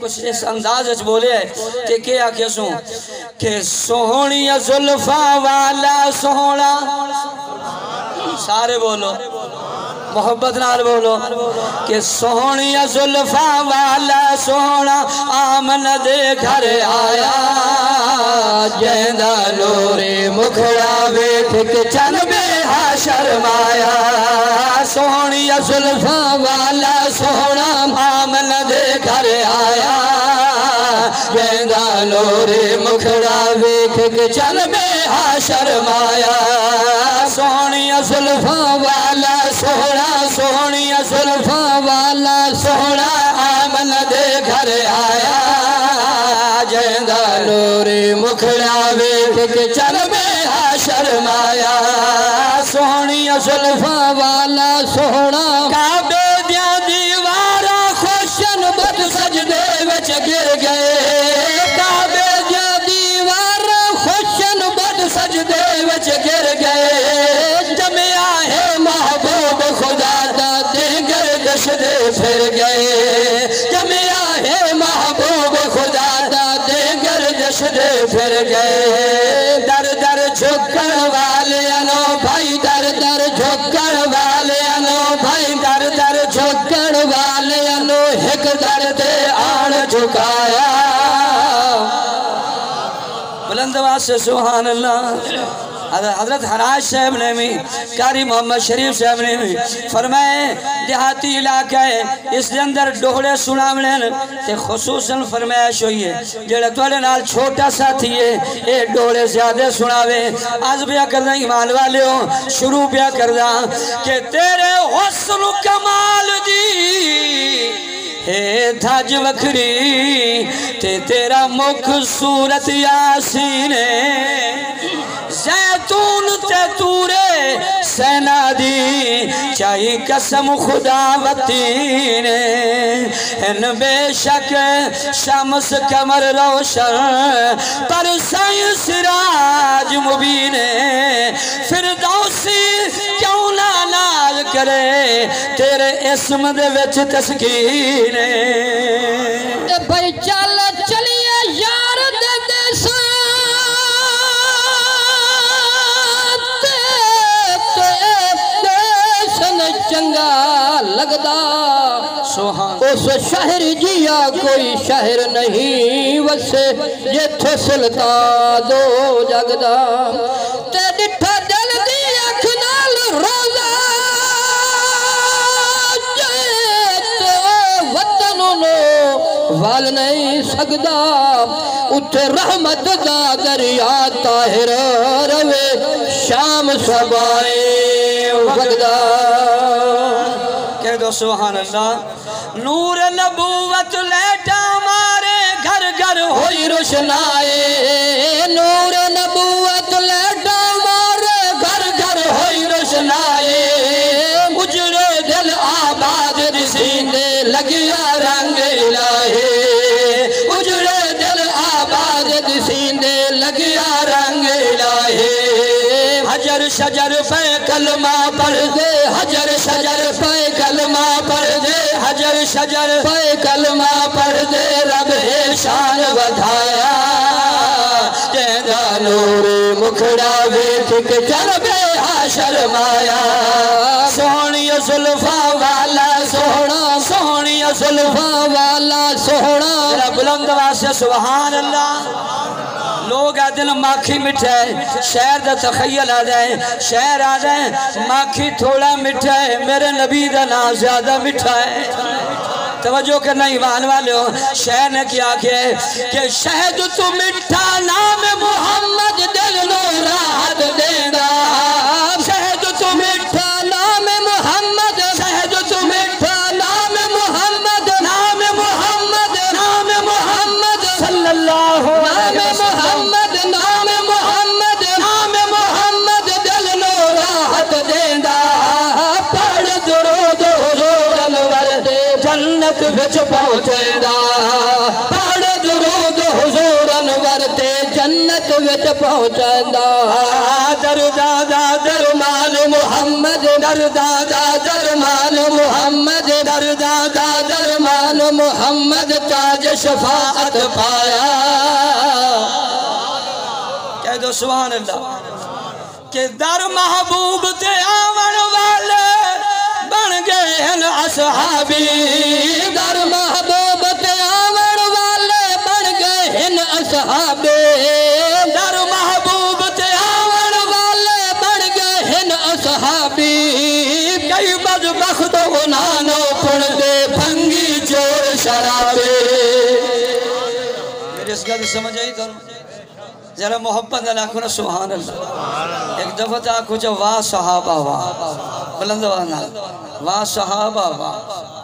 کچھ اس انداز اچھ بولے کہ کیا کیسوں کہ سونی زلفا والا سونا سارے بولو محبت نال بولو کہ سونی زلفا والا سونا آمن دے گھر آیا جیندہ نور مکھڑا بیٹھ کے چن بے شرمایا سونی زلفا والا سونا آمن دے گھر آیا جیندہ نور مکھڑا بیٹھ کے چن بے شرمایا سونی زلفا والا سونا سونی زلفا والا سونا آمن دے گھر آیا جیندہ نور مکھڑا بیٹھ کے چن بے شرمایا سونی زلفا والا سونا کعبے دیاں دیوارا خوشن بد سجدے وچ گر گئے کعبے دیاں دیوارا خوشن بد سجدے وچ گر گئے جمعہ ہے محبوب خدا دا دے گردش دے پھر گئے جمعہ ہے محبوب خدا دا دے گردش دے پھر گئے در در جھکر والے انو بھائی در در جھکر والے انو بھائی در در جھکر والے انو ہک در دے آن جھکایا بلند آواز سے سبحان اللہ حضرت حراج صاحب نے بھی قاری محمد شریف صاحب نے بھی فرمائے دیہاتی علاقہ ہے اس دے اندر ڈوڑے سنامنے تے خصوصاً فرمائش ہوئی ہے جڑا توڑے نال چھوٹا سا تھی ہے اے ڈوڑے زیادہ سناوے آج بیا کردہ ایمان والے ہو شروع بیا کردہ کہ تیرے حسن و کمال دی ہے دھاج وکھری تے تیرا مکھ صورت یاسین زیتون تے تورے سینا دی چاہی قسم خدا وطین ان بے شک شمس کمر روشن پر سائن سراج مبین فردوسی کیوں نہ ناز کرے تیرے اسم دے وچ تسکین بھائی چل چلیے یار دے دے سان چنگا لگدا اس شہر جیا کوئی شہر نہیں وسے جتھے سلطان دو جگدا تے ڈٹھا دل دی اکھ نال روزہ جیتے وطن نو وال نہیں سکدا اتھے رحمت دا دریا طاہر روے شام صبائے وگدا کہہ دو سبحان اللہ نور نبوت لیٹا مارے گھر گھر ہوئی روشنائے نور نبوت لیٹا مارے گھر گھر ہوئی روشنائے اجڑے دل آباد رسینے لگیا رنگ الہی اجڑے دل آباد رسینے لگیا رنگ الہی حجر شجر پہ کلمہ پڑھ دے حجر شجر پہ کلمہ پڑھ دے حجر شجر پہ کلمہ پڑھ دے رب شان بدھایا جیندہ نور مکھڑا بیٹھ کے چربے شرمایا سونی زلفا والا سونا سونی زلفا والا سونا بلند واسے سبحان اللہ لوگ آدھن ماکھی مٹھائے شہر دا تخیل آ جائے شہر آ جائے ماکھی تھوڑا مٹھائے میرے نبی دا نام زیادہ مٹھائے توجہ کرنا ایمان والے ہو شہر نے کیا کہ شہد تو مٹھا نام محمد دل نو راحت دینا شہد تو مٹھا نام محمد شہد تو مٹھا نام محمد نام محمد نام محمد صلی اللہ نام محمد نام محمد نام محمد دل نو راحت دینا پڑھ درود حضور انور دے جنت وچ پہنچے دا پڑھ درود حضور انور دے جنت وچ پہنچے دا در دادا درمان محمد در دادا درمان محمد در دادا درمان زمان محمد تاج شفاعت پایا کہہ دو سبحان اللہ کہ در محبوب تے آون والے بن گئے ہیں اصحابی در محبوب تے آون والے بن گئے ہیں اصحابی در محبوب تے آون والے بن گئے ہیں اصحابی کئی بدبخت نانو پڑ دے بھنگی چور شرابے میرے اس گل سمجھ آئی کروں ذرا محبت اللہ کو سبحان اللہ ایک دفعہ تا کچھ واہ صحابہ واہ بلند واہ صحابہ واہ